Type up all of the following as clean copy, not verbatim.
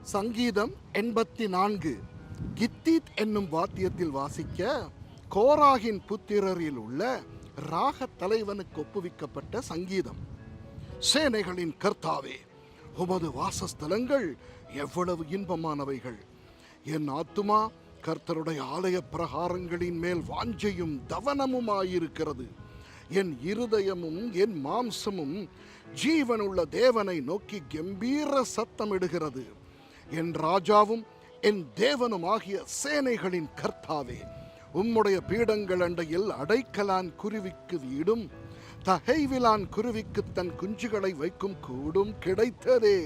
சங்கீதம் 84. கித்தீத் என்னும் வாத்தியத்தில் வாசிக்க கோராகின் புத்திரரில் உள்ள ராக தலைவனுக்கு ஒப்புவிக்கப்பட்ட சங்கீதம். சேனைகளின் கர்த்தாவே, உமது வாசஸ்தலங்கள் எவ்வளவு இன்பமானவைகள்! என் ஆத்துமா கர்த்தருடைய ஆலய பிரகாரங்களின் மேல் வாஞ்சையும் தவனமுமாயிருக்கிறது. என் இருதயமும் என் மாம்சமும் ஜீவனுள்ள தேவனை நோக்கி கம்பீர சத்தமிடுகிறது. என் ராஜாவும் என் தேவனும் ஆகிய சேனைகளின் கர்த்தாவே, உம்முடைய பீடங்கள் அண்டையில் அடைக்கலான் குருவிக்கு வீடும் தகைவிலான் குருவிக்கு தன் குஞ்சுகளை வைக்கும் கூடும் கிடைத்ததே.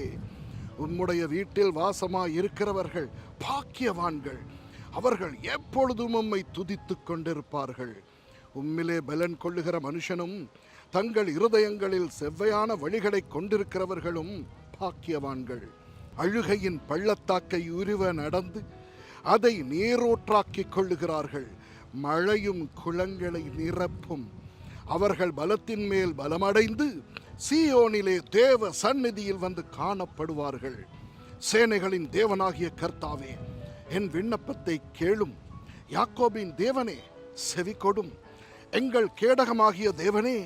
உம்முடைய வீட்டில் வாசமாய் இருக்கிறவர்கள் பாக்கியவான்கள். அவர்கள் எப்பொழுதும் உம்மை துதித்துக் கொண்டிருப்பார்கள். உம்மிலே பலன் கொள்ளுகிற மனுஷனும் தங்கள் இருதயங்களில் செவ்வையான வழிகளை கொண்டிருக்கிறவர்களும் பாக்கியவான்கள். அழுகையின் பள்ளத்தாக்கை உருவ நடந்து அதை நீரோற்றாக்கிக் கொள்ளுகிறார்கள். மழையும் குளங்களை நிரப்பும். அவர்கள் பலத்தின் மேல் பலமடைந்து சீயோனிலே தேவ சந்நிதியில் வந்து காணப்படுவார்கள். சேனைகளின் தேவனாகிய கர்த்தாவே, என் விண்ணப்பத்தை கேளும். யாக்கோபின் தேவனே, செவி கொடும். எங்கள் கேடகமாகிய தேவனே,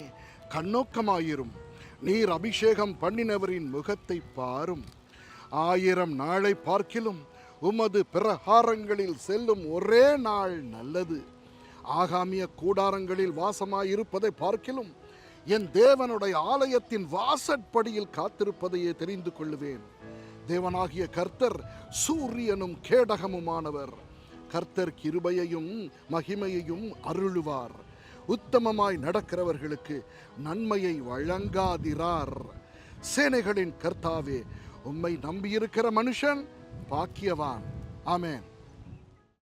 கண்ணோக்கமாயிரும். நீர் அபிஷேகம் பண்ணினவரின் முகத்தை பாரும். 1000 நாளை பார்க்கிலும் உமது பிரகாரங்களில் செல்லும் ஒரே நாள் நல்லது. ஆகாமிய கூடாரங்களில் வாசமாயிருப்பதை பார்க்கிலும் என் தேவனுடைய ஆலயத்தின் வாசற்படியில் காத்திருப்பதையே தெரிந்து கொள்ளுவேன். தேவனாகிய கர்த்தர் சூரியனும் கேடகமுமானவர். கர்த்தர் கிருபையையும் மகிமையையும் அருளுவார். உத்தமமாய் நடக்கிறவர்களுக்கு நன்மையை வழங்காதிரார். சேனைகளின் கர்த்தாவே, உம்மை நம்பியிருக்கிற மனுஷன் பாக்கியவான். ஆமென்.